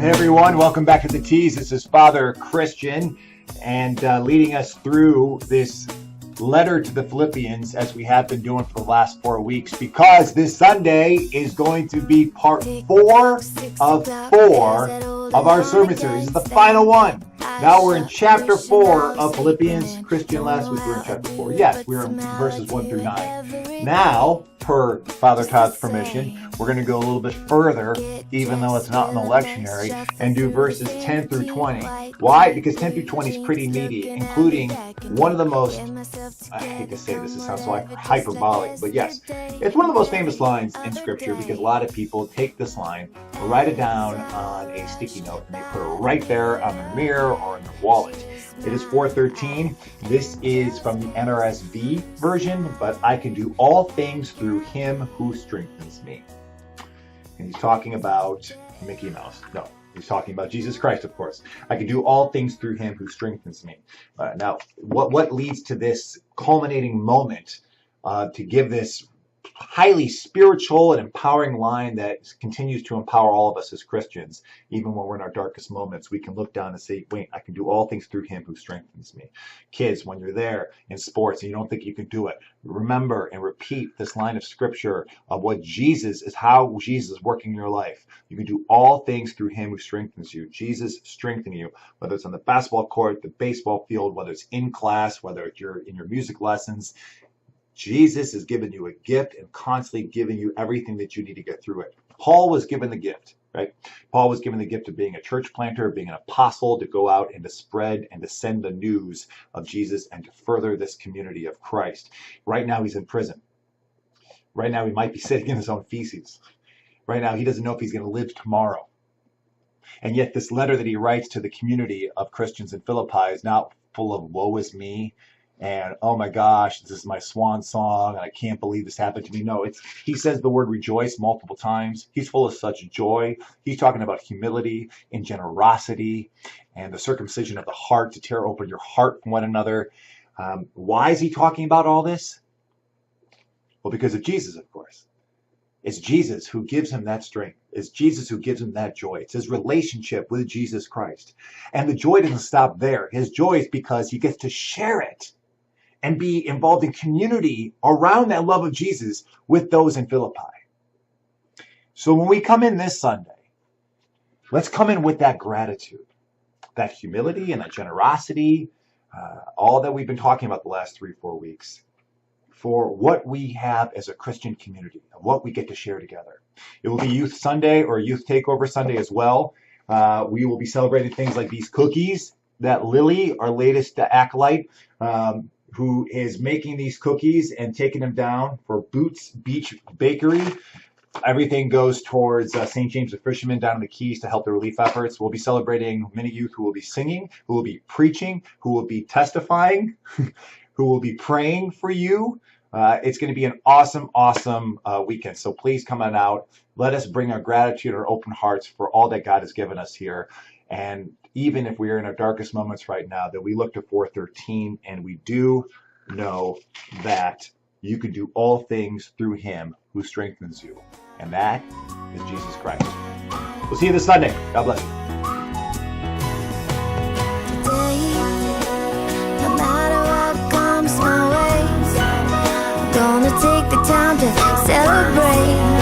Hey everyone, welcome back to the Tease. This is Father Christian and leading us through this letter to the Philippians as we have been doing for the last 4 weeks, because this Sunday is going to be part 4 of 4 of our sermon series. This is the final one. Now we're in chapter 4 of Philippians. Christian, last week we were in chapter 4. Yes, we were in verses 1 through 9. Now, per Father Todd's permission, we're going to go a little bit further, even though it's not in the lectionary, and do verses 10 through 20. Why? Because 10 through 20 is pretty meaty, including one of the most, I hate to say this, it sounds so like hyperbolic, but yes, it's one of the most famous lines in Scripture, because a lot of people take this line, write it down on a sticky note, and they put it right there on their mirror or in their wallet. It is 4:13. This is from the NRSV version, but I can do all things through him who strengthens me. And he's talking about Mickey Mouse. No, he's talking about Jesus Christ, of course. I can do all things through him who strengthens me. Now, what leads to this culminating moment to give this highly spiritual and empowering line that continues to empower all of us as Christians? Even when we're in our darkest moments, we can look down and say, wait, I can do all things through him who strengthens me. Kids, when you're there in sports and you don't think you can do it, remember and repeat this line of scripture of what Jesus is, how Jesus is working in your life. You can do all things through him who strengthens you. Jesus strengthening you, whether it's on the basketball court, the baseball field, whether it's in class, whether you're in your music lessons. Jesus has given you a gift and constantly giving you everything that you need to get through it. Paul was given the gift, right? Paul was given the gift of being a church planter, being an apostle, to go out and to spread and to send the news of Jesus and to further this community of Christ. Right now he's in prison. Right now he might be sitting in his own feces. Right now he doesn't know if he's going to live tomorrow. And yet this letter that he writes to the community of Christians in Philippi is not full of woe is me, and oh my gosh, this is my swan song, and I can't believe this happened to me. No, he says the word rejoice multiple times. He's full of such joy. He's talking about humility and generosity and the circumcision of the heart, to tear open your heart from one another. Why is he talking about all this? Well, because of Jesus, of course. It's Jesus who gives him that strength. It's Jesus who gives him that joy. It's his relationship with Jesus Christ. And the joy doesn't stop there. His joy is because he gets to share it and be involved in community around that love of Jesus with those in Philippi. So when we come in this Sunday, let's come in with that gratitude, that humility and that generosity, all that we've been talking about the last 3-4 weeks, for what we have as a Christian community and what we get to share together. It will be Youth Sunday or Youth Takeover Sunday as well. We will be celebrating things like these cookies that Lily, our latest acolyte, who is making these cookies and taking them down for Boots Beach Bakery. Everything goes towards St. James the Fisherman down in the Keys to help the relief efforts. We'll be celebrating many youth who will be singing, who will be preaching, who will be testifying, who will be praying for you. It's going to be an awesome, awesome weekend. So please come on out. Let us bring our gratitude, our open hearts for all that God has given us here. And even if we are in our darkest moments right now, that we look to 4:13 and we do know that you can do all things through him who strengthens you. And that is Jesus Christ. We'll see you this Sunday. God bless you. No matter what comes my way, gonna take the time to celebrate.